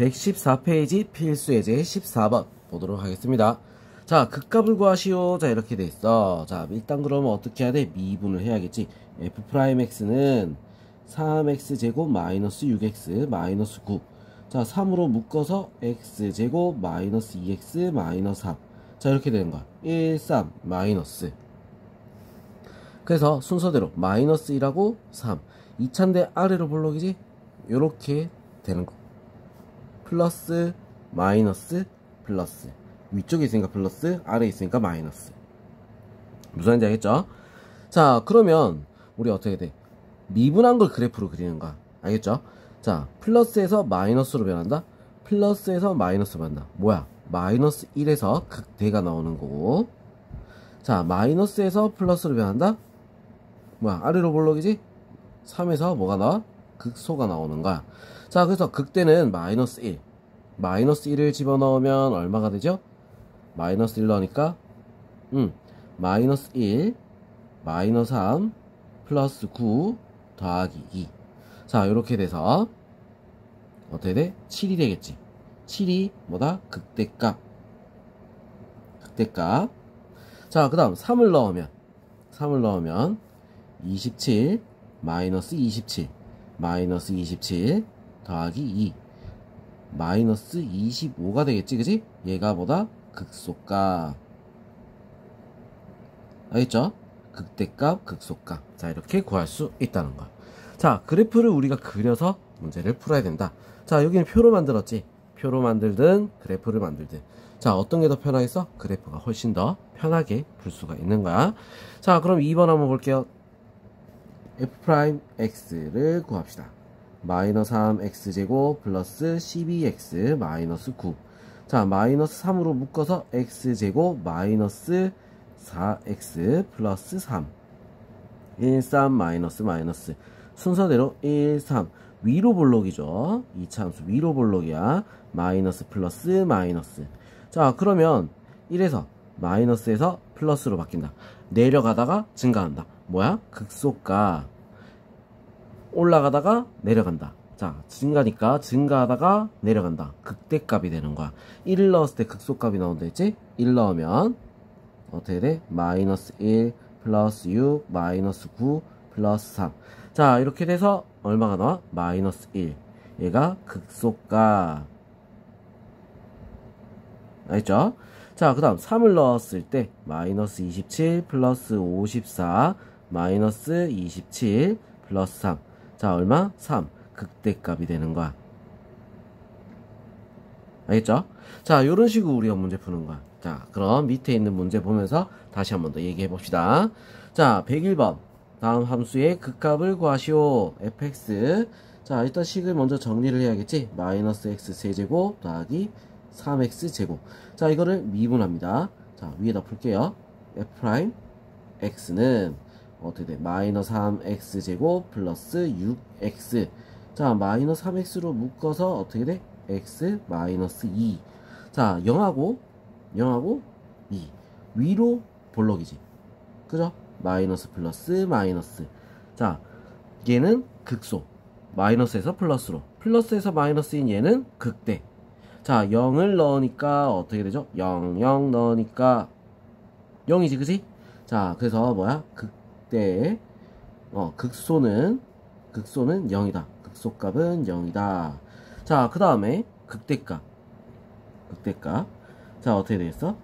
114페이지 필수예제 14번 보도록 하겠습니다. 자, 극값을 구하시오. 자, 이렇게 돼 있어. 자, 일단 그러면 어떻게 해야 돼? 미분을 해야겠지. f'x는 3x제곱 마이너스 6x 마이너스 9. 자, 3으로 묶어서 x제곱 마이너스 2x 마이너스 3. 자, 이렇게 되는 거야. 1, 3 마이너스. 그래서 순서대로 마이너스 1하고 3. 2차인데 아래로 볼록이지? 요렇게 되는 거. 플러스 마이너스 플러스. 위쪽에 있으니까 플러스, 아래에 있으니까 마이너스. 무슨 말인지 알겠죠? 자, 그러면 우리 어떻게 돼? 미분한 걸 그래프로 그리는 거야. 알겠죠? 자, 플러스에서 마이너스로 변한다? 플러스에서 마이너스로 변한다. 뭐야? 마이너스 1에서 극대가 나오는 거고. 자, 마이너스에서 플러스로 변한다? 뭐야? 아래로 볼록이지? 3에서 뭐가 나와? 극소가 나오는 거야. 자, 그래서 극대는 마이너스 1. 마이너스 1을 집어넣으면 얼마가 되죠? 마이너스 1 넣으니까 마이너스 1 마이너스 3 플러스 9 더하기 2. 자, 이렇게 돼서 어떻게 돼? 7이 되겠지. 7이 뭐다? 극대값. 극대값. 자, 그 다음 3을 넣으면 27 마이너스 27 마이너스 27 더하기 2 마이너스 25가 되겠지, 그지? 얘가 뭐다? 극소값. 알겠죠? 극대값, 극소값. 자, 이렇게 구할 수 있다는 거야. 자, 그래프를 우리가 그려서 문제를 풀어야 된다. 자, 여기는 표로 만들었지? 표로 만들든 그래프를 만들든. 자, 어떤 게 더 편하겠어? 그래프가 훨씬 더 편하게 풀 수가 있는 거야. 자, 그럼 2번 한번 볼게요. f'x를 구합시다. 마이너스 3x제곱 플러스 12x 마이너스 9. 자, 마이너스 3으로 묶어서 x제곱 마이너스 4x 플러스 3. 1, 3 마이너스 마이너스. 순서대로 1, 3. 위로 볼록이죠. 이차함수 위로 볼록이야. 마이너스 플러스 마이너스. 자, 그러면 1에서 마이너스에서 플러스로 바뀐다. 내려가다가 증가한다. 뭐야? 극소값. 올라가다가 내려간다. 자, 증가니까 증가하다가 내려간다. 극대값이 되는 거야. 1을 넣었을 때 극소값이 나온다 했지? 1 넣으면 어떻게 돼? 마이너스 1 플러스 6 마이너스 9 플러스 3. 자, 이렇게 돼서 얼마가 나와? 마이너스 1. 얘가 극소값. 알겠죠? 자, 그 다음 3을 넣었을 때 마이너스 27 플러스 54 마이너스 27 플러스 3. 자, 얼마? 3. 극대값이 되는 거야. 알겠죠? 자, 요런 식으로 우리가 문제 푸는 거야. 자, 그럼 밑에 있는 문제 보면서 다시 한 번 더 얘기해 봅시다. 자, 101번. 다음 함수의 극값을 구하시오. fx. 자, 일단 식을 먼저 정리를 해야겠지? 마이너스 x 세제곱 더하기 3x 제곱. 자, 이거를 미분합니다. 자, 위에다 풀게요. f'x는 어떻게 돼? 마이너스 3x 제곱 플러스 6x. 자, 마이너스 3x로 묶어서 어떻게 돼? x 마이너스 2. 자, 0하고 2. 위로 볼록이지. 그죠? 마이너스 플러스 마이너스. 자, 얘는 극소. 마이너스에서 플러스로. 플러스에서 마이너스인 얘는 극대. 자, 0을 넣으니까 어떻게 되죠? 0, 0 넣으니까 0이지, 그지? 자, 그래서 뭐야? 극대, 극소는 0이다. 극소값은 0이다. 자, 그 다음에 극대값. 자, 어떻게 되겠어?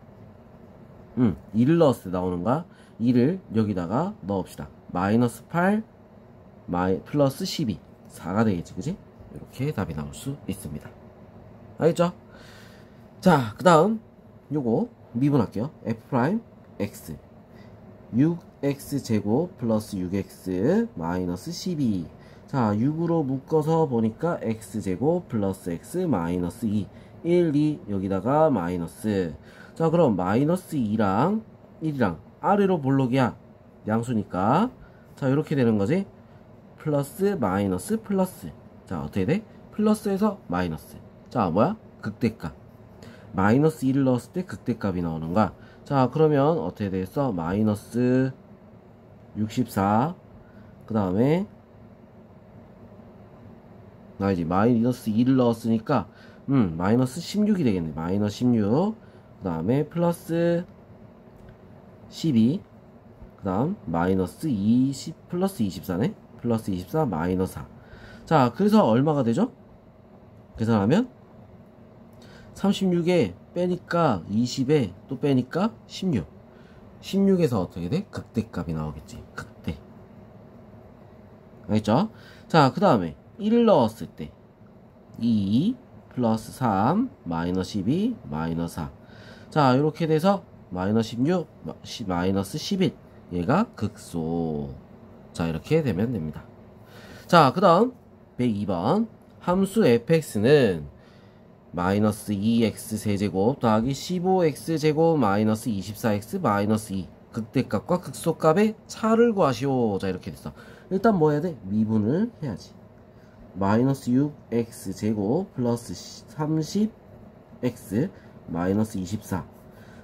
2를 넣었을 때 나오는 거야. 2를 여기다가 넣읍시다. 마이너스 8, 플러스 12. 4가 되겠지, 그지? 이렇게 답이 나올 수 있습니다. 알겠죠? 자, 그 다음 요거 미분할게요. f'x 6x제곱 플러스 6x 마이너스 12. 자, 6으로 묶어서 보니까 x제곱 플러스 x 마이너스 2. 1, 2 여기다가 마이너스. 자, 그럼 마이너스 2랑 1이랑 아래로 볼록이야. 양수니까. 자, 이렇게 되는 거지. 플러스 마이너스 플러스. 자, 어떻게 돼? 플러스에서 마이너스. 자, 뭐야? 극대값. 마이너스 1을 넣었을 때 극대값이 나오는 거야. 자, 그러면 어떻게 되겠어? 마이너스 64. 그 다음에 알지? 마이너스 2를 넣었으니까 마이너스 16이 되겠네. 마이너스 16. 그 다음에 플러스 12. 그 다음 마이너스 20 플러스 24네. 플러스 24 마이너스 4. 자, 그래서 얼마가 되죠? 계산하면 36에 빼니까 20에 또 빼니까 16. 16에서 어떻게 돼? 극대값이 나오겠지. 극대. 알겠죠? 자, 그 다음에 1을 넣었을 때 2 플러스 3 마이너스 12 마이너스 4. 자, 이렇게 돼서 마이너스 16 마이너스 11. 얘가 극소. 자, 이렇게 되면 됩니다. 자, 그 다음 102번 함수 fx는 마이너스 2x 세제곱 더하기 15x제곱 마이너스 24x 마이너스 2 극대값과 극소값의 차를 구하시오. 자, 이렇게 됐어. 일단 뭐 해야 돼? 미분을 해야지. 마이너스 6x제곱 플러스 30x 마이너스 24.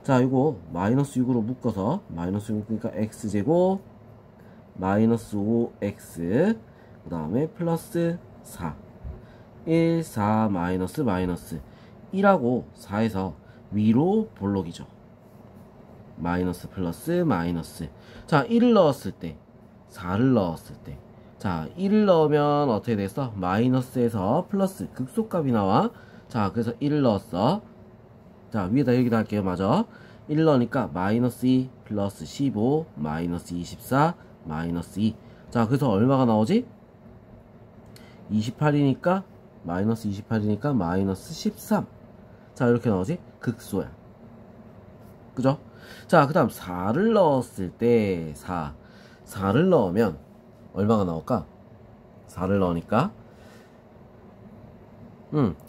자, 이거 마이너스 6으로 묶어서 마이너스 6 그러니까 x제곱 마이너스 5x 그 다음에 플러스 4 1 4 마이너스 마이너스 1하고 4에서 위로 볼록이죠. 마이너스 플러스 마이너스. 자, 1을 넣었을 때 4를 넣었을 때 자, 1을 넣으면 어떻게 됐어? 마이너스에서 플러스 극소값이 나와. 자, 그래서 1을 넣었어. 자, 위에다 여기다 할게요. 맞아. 1 넣으니까 마이너스 2 플러스 15 마이너스 24 마이너스 2. 자, 그래서 얼마가 나오지? 28이니까 마이너스 28이니까 마이너스 13. 자, 이렇게 나오지? 극소야. 그죠? 자, 그 다음 4를 넣었을 때 4를 넣으면 얼마가 나올까? 4를 넣으니까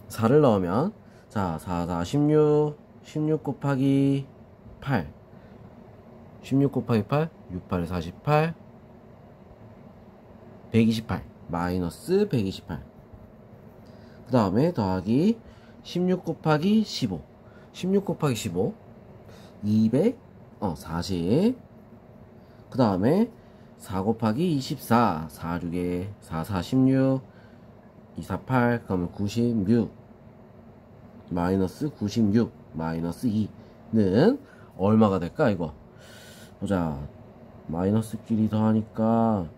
4를 넣으면 자, 4, 4, 16 곱하기 8 16 곱하기 8 6, 8, 48 128 마이너스 128. 그 다음에 더하기 16 곱하기 15 16 곱하기 15 40. 그 다음에 4 곱하기 24 4, 6에 4, 4, 16 2, 4, 8 그러면 96 마이너스 96 마이너스 2는 얼마가 될까? 이거 보자. 마이너스끼리 더하니까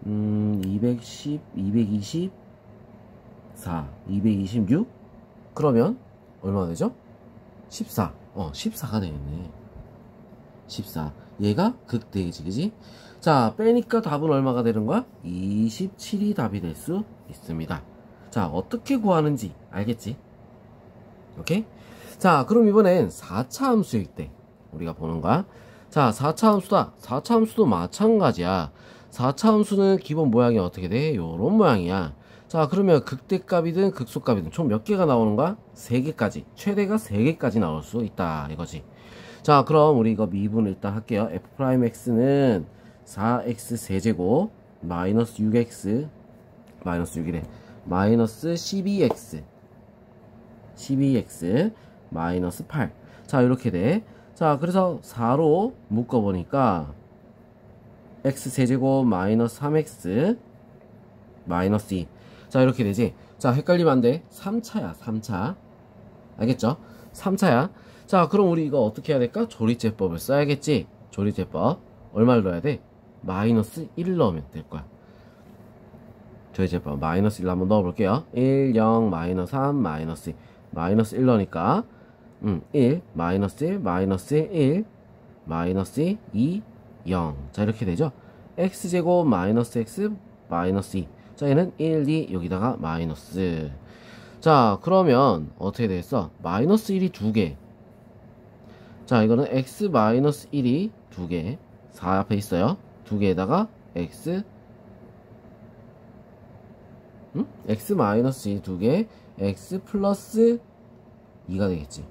210 224 226 그러면 얼마가 되죠? 14. 14가 되겠네. 14. 얘가 극대이지, 그지? 자, 빼니까 답은 얼마가 되는 거야? 27이 답이 될 수 있습니다. 자, 어떻게 구하는지 알겠지? 오케이? 자, 그럼 이번엔 4차 함수일 때 우리가 보는 거야. 자, 4차 함수다. 4차 함수도 마찬가지야. 4차 함수는 기본 모양이 어떻게 돼? 요런 모양이야. 자, 그러면 극대값이든 극소값이든 총 몇 개가 나오는 거야? 3개까지. 최대가 3개까지 나올 수 있다. 이거지. 자, 그럼 우리 이거 미분 일단 할게요. f'x는 4x 세제곱 마이너스 6x 마이너스 6이래. 마이너스 12x 마이너스 8. 자, 이렇게 돼. 자, 그래서 4로 묶어보니까 x 세제곱 마이너스 3x 마이너스 2. 자, 이렇게 되지. 자, 헷갈리면 안 돼. 3차야 3차. 알겠죠? 3차야. 자, 그럼 우리 이거 어떻게 해야 될까? 조리제법을 써야겠지. 조리제법 얼마를 넣어야 돼? 마이너스 1을 넣으면 될 거야. 조리제법 마이너스 1을 한번 넣어볼게요. 1, 0, 마이너스 3, 마이너스 2. 마이너스 1 넣으니까 1, 마이너스 1, 마이너스 1, 마이너스 2, 0. 자, 이렇게 되죠. x제곱 마이너스 x 마이너스 2. 자, 얘는 1, 2 여기다가 마이너스. 자, 그러면 어떻게 되겠어? 마이너스 1이 2개. 자, 이거는 x 마이너스 1이 2개. 4 앞에 있어요. 2개에다가 x x 마이너스 2 2개 x 플러스 2가 되겠지.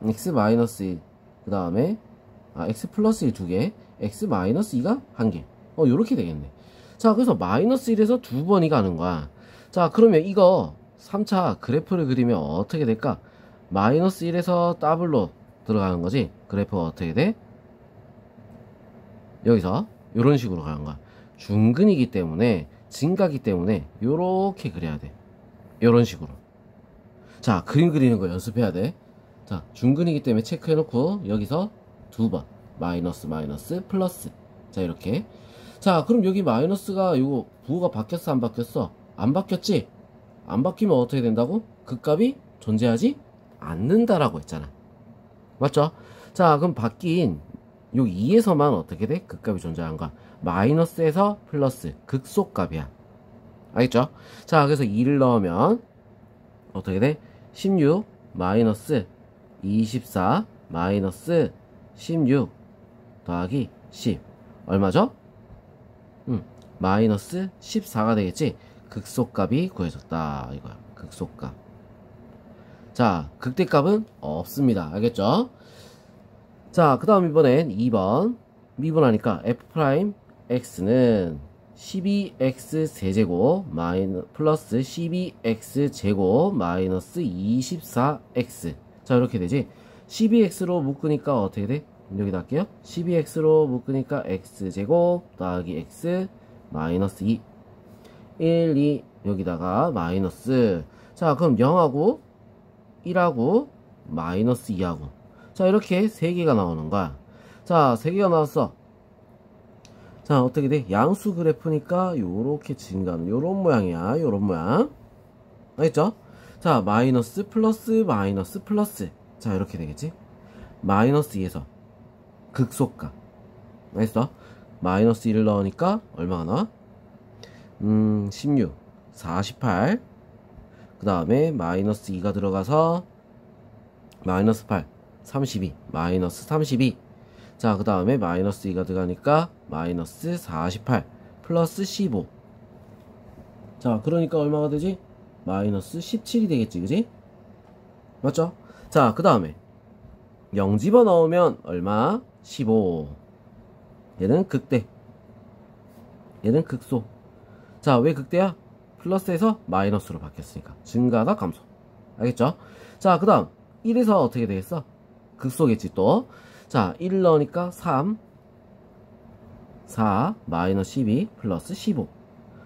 x 마이너스 1 그 다음에 x 플러스 1 2개 x 마이너스 2가 1개. 요렇게 되겠네. 자, 그래서 마이너스 1에서 2번이 가는 거야. 자, 그러면 이거 3차 그래프를 그리면 어떻게 될까? 마이너스 1에서 더블로 들어가는 거지. 그래프가 어떻게 돼? 여기서 이런 식으로 가는 거야. 중근이기 때문에 증가기 때문에 요렇게 그려야 돼. 요런 식으로. 자, 그림 그리는 거 연습해야 돼. 자, 중근이기 때문에 체크해놓고 여기서 두 번 마이너스 마이너스 플러스. 자, 이렇게. 자, 그럼 여기 마이너스가 요거 부호가 바뀌었어 안 바뀌었어? 안 바뀌었지? 안 바뀌면 어떻게 된다고? 극값이 존재하지 않는다라고 했잖아. 맞죠? 자, 그럼 바뀐 여기 2에서만 어떻게 돼? 극값이 존재한가? 마이너스에서 플러스 극소값이야. 알겠죠? 자, 그래서 2를 넣으면 어떻게 돼? 16 마이너스 24 마이너스 16 더하기 10 얼마죠? 마이너스 14가 되겠지? 극소값이 구해졌다 이거야. 극소값. 자, 극대값은 없습니다. 알겠죠? 자, 그 다음 이번엔 2번 미분하니까 f'x는 12x 세제곱 플러스 12x 제곱 마이너스 24x. 자, 이렇게 되지. 12x로 묶으니까 어떻게 돼? 여기다 할게요. 12x로 묶으니까 x제곱 더하기 x 마이너스 2 1, 2 여기다가 마이너스. 자, 그럼 0하고 1하고 마이너스 2하고. 자, 이렇게 3개가 나오는 거야. 자, 3개가 나왔어. 자, 어떻게 돼? 양수 그래프니까 요렇게 증가하는 요런 모양이야. 요런 모양. 알겠죠? 자, 마이너스 플러스 마이너스 플러스. 자, 이렇게 되겠지? 마이너스 2에서 극소값. 알겠어? 마이너스 1을 넣으니까 얼마가 나와? 16 48. 그 다음에 마이너스 2가 들어가서 마이너스 8 32 마이너스 32. 자, 그 다음에 마이너스 2가 들어가니까 마이너스 48 플러스 15. 자, 그러니까 얼마가 되지? 마이너스 17이 되겠지, 그지? 맞죠? 자, 그 다음에 0 집어넣으면 얼마? 15. 얘는 극대, 얘는 극소. 자, 왜 극대야? 플러스에서 마이너스로 바뀌었으니까 증가다 감소. 알겠죠? 자, 그 다음 1에서 어떻게 되겠어? 극소겠지 또. 자, 1 넣으니까 3 4 마이너스 12 플러스 15.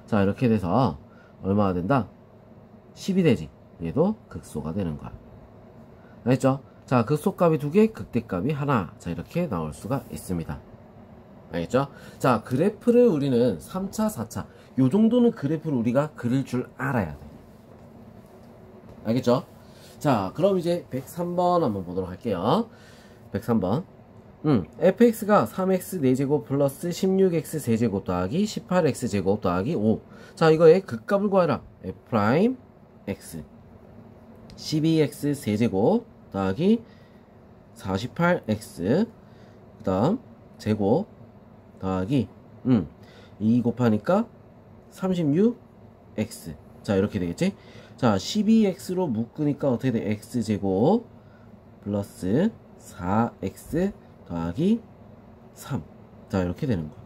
자, 이렇게 돼서 얼마가 된다? 10이 되지. 얘도 극소가 되는 거야. 알겠죠? 자, 극소값이 2개, 극대값이 하나. 자, 이렇게 나올 수가 있습니다. 알겠죠? 자, 그래프를 우리는 3차, 4차 요 정도는 그래프를 우리가 그릴 줄 알아야 돼. 알겠죠? 자, 그럼 이제 103번 한번 보도록 할게요. 103번. fx가 3x 4제곱 플러스 16x 세제곱 더하기 18x 제곱 더하기 5. 자, 이거의 극값을 구하라. f' x 12x 세제곱 더하기 48x 그 다음 제곱 더하기 2 곱하니까 36x. 자, 이렇게 되겠지? 자, 12x로 묶으니까 어떻게 돼? x제곱 플러스 4x 더하기 3. 자, 이렇게 되는 거야.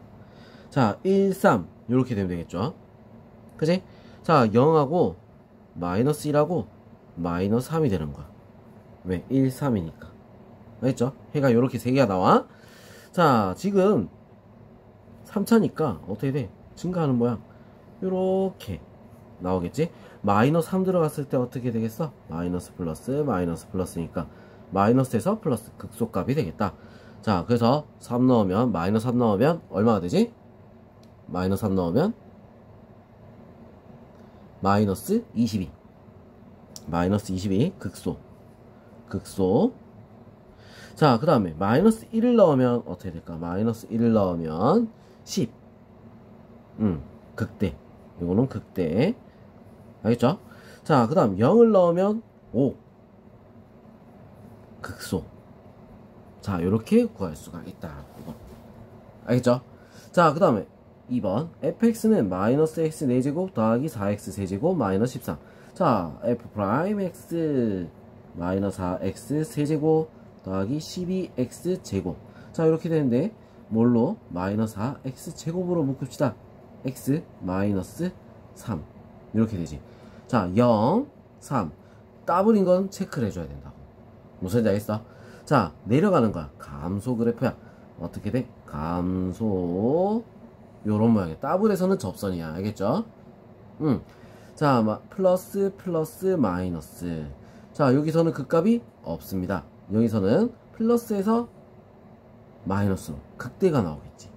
자, 1, 3 이렇게 되면 되겠죠? 그치? 자, 0하고 마이너스 1하고 마이너스 3이 되는 거야. 왜? 1, 3이니까. 알겠죠? 해가 이렇게 3개가 나와. 자, 지금 3차니까 어떻게 돼? 증가하는 모양. 요렇게 나오겠지? 마이너스 3 들어갔을 때 어떻게 되겠어? 마이너스 플러스니까 마이너스에서 플러스 극소값이 되겠다. 자, 그래서 3 넣으면 마이너스 3 넣으면 얼마가 되지? 마이너스 3 넣으면 마이너스 22. 마이너스 22 극소. 자, 그 다음에 마이너스 1을 넣으면 어떻게 될까? 마이너스 1을 넣으면 10. 극대. 이거는 극대. 알겠죠? 자, 그 다음 0을 넣으면 5. 극소. 자, 요렇게 구할 수가 있다. 이거. 알겠죠? 자, 그 다음에 2번. fx는 마이너스 x 4제곱 더하기 4x 세제곱 마이너스 13. 자, f'x 마이너스 4x 세제곱 더하기 12x 제곱. 자, 이렇게 되는데 뭘로? 마이너스 4x 제곱으로 묶읍시다. x 마이너스 3 이렇게 되지. 자, 0 3 더블인 건 체크를 해줘야 된다고. 무슨 말인지 알겠어? 자, 내려가는 거야. 감소 그래프야. 어떻게 돼? 감소. 요런 모양이야. 더블에서는 접선이야. 알겠죠? 자, 플러스 마이너스. 자, 여기서는 극값이 없습니다. 여기서는 플러스에서 마이너스로 극대가 나오겠지.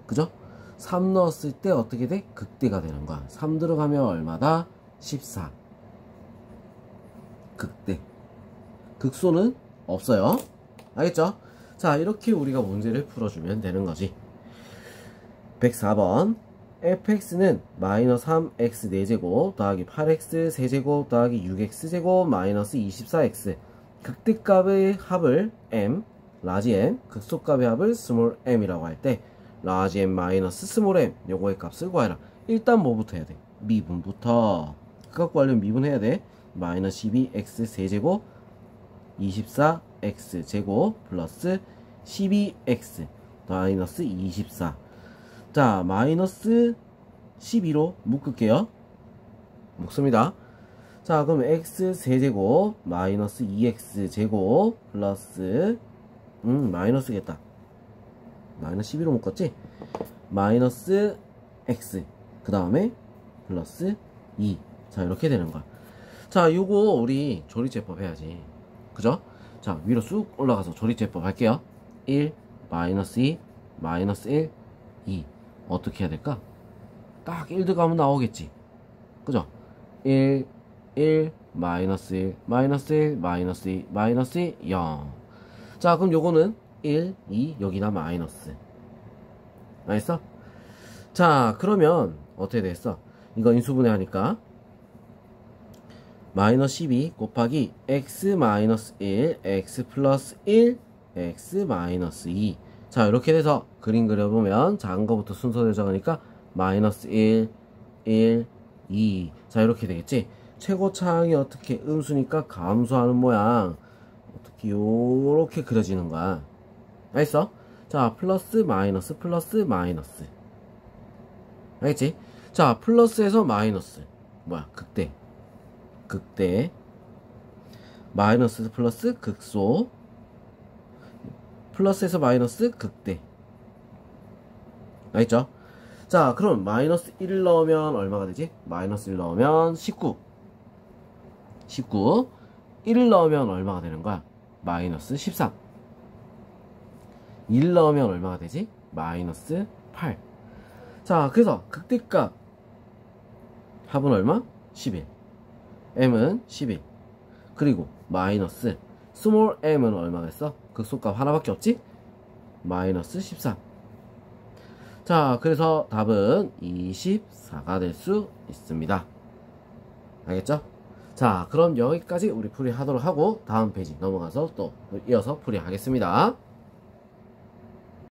그죠? 3 넣었을 때 어떻게 돼? 극대가 되는 거야. 3 들어가면 얼마다? 14. 극대. 극소는 없어요. 알겠죠? 자, 이렇게 우리가 문제를 풀어주면 되는 거지. 104번. fx는 마이너스 3x 4제곱 더하기 8x 세제곱 더하기 6x 제곱 마이너스 24x. 극대값의 합을 m, 라지 m, 극소값의 합을 스몰 m이라고 할 때 라지 m 마이너스 스몰 m 요거의 값을 구하라. 일단 뭐부터 해야 돼? 미분부터. 극값 구하려면 미분해야 돼. 마이너스 12x 세제곱 24x 제곱 플러스 12x 마이너스 24. 자, 마이너스 12로 묶을게요. 묶습니다. 자, 그럼 x 세제곱 마이너스 2x 제곱 플러스 마이너스겠다. 마이너스 12로 묶었지? 마이너스 x 그 다음에 플러스 2. 자, 이렇게 되는 거야. 자, 요거 우리 조리제법 해야지. 그죠? 자, 위로 쑥 올라가서 조리제법 할게요. 1 마이너스 2 마이너스 1 2. 어떻게 해야 될까? 딱 1 들어가면 나오겠지. 그죠? 1 1 마이너스 1 마이너스 1 마이너스 2 마이너스 2 0. 자, 그럼 요거는 1 2 여기다 마이너스. 알겠어? 자, 그러면 어떻게 됐어? 이거 인수분해 하니까 마이너스 12 곱하기 x 마이너스 1 x 플러스 1 x 마이너스 2. 자, 이렇게 돼서 그림 그려보면 작은 거부터 순서대로 적으니까 마이너스 1 1 2. 자, 이렇게 되겠지. 최고차항이 어떻게 음수니까 감소하는 모양. 어떻게 요렇게 그려지는 거야. 알겠어? 자, 플러스 마이너스 플러스 마이너스. 알겠지? 자, 플러스에서 마이너스 뭐야? 극대. 극대. 마이너스 플러스 극소. 플러스에서 마이너스 극대. 알겠죠? 자, 그럼 마이너스 1을 넣으면 얼마가 되지? 마이너스 1 넣으면 19. 19. 1을 넣으면 얼마가 되는 거야? 마이너스 13. 1 넣으면 얼마가 되지? 마이너스 8. 자, 그래서 극대값 합은 얼마? 11. m은 11. 그리고 마이너스 스몰 m은 얼마가 됐어? 극소값 하나밖에 없지? 마이너스 13. 자, 그래서 답은 24가 될 수 있습니다. 알겠죠? 자, 그럼 여기까지 우리 풀이하도록 하고 다음 페이지 넘어가서 또 이어서 풀이하겠습니다.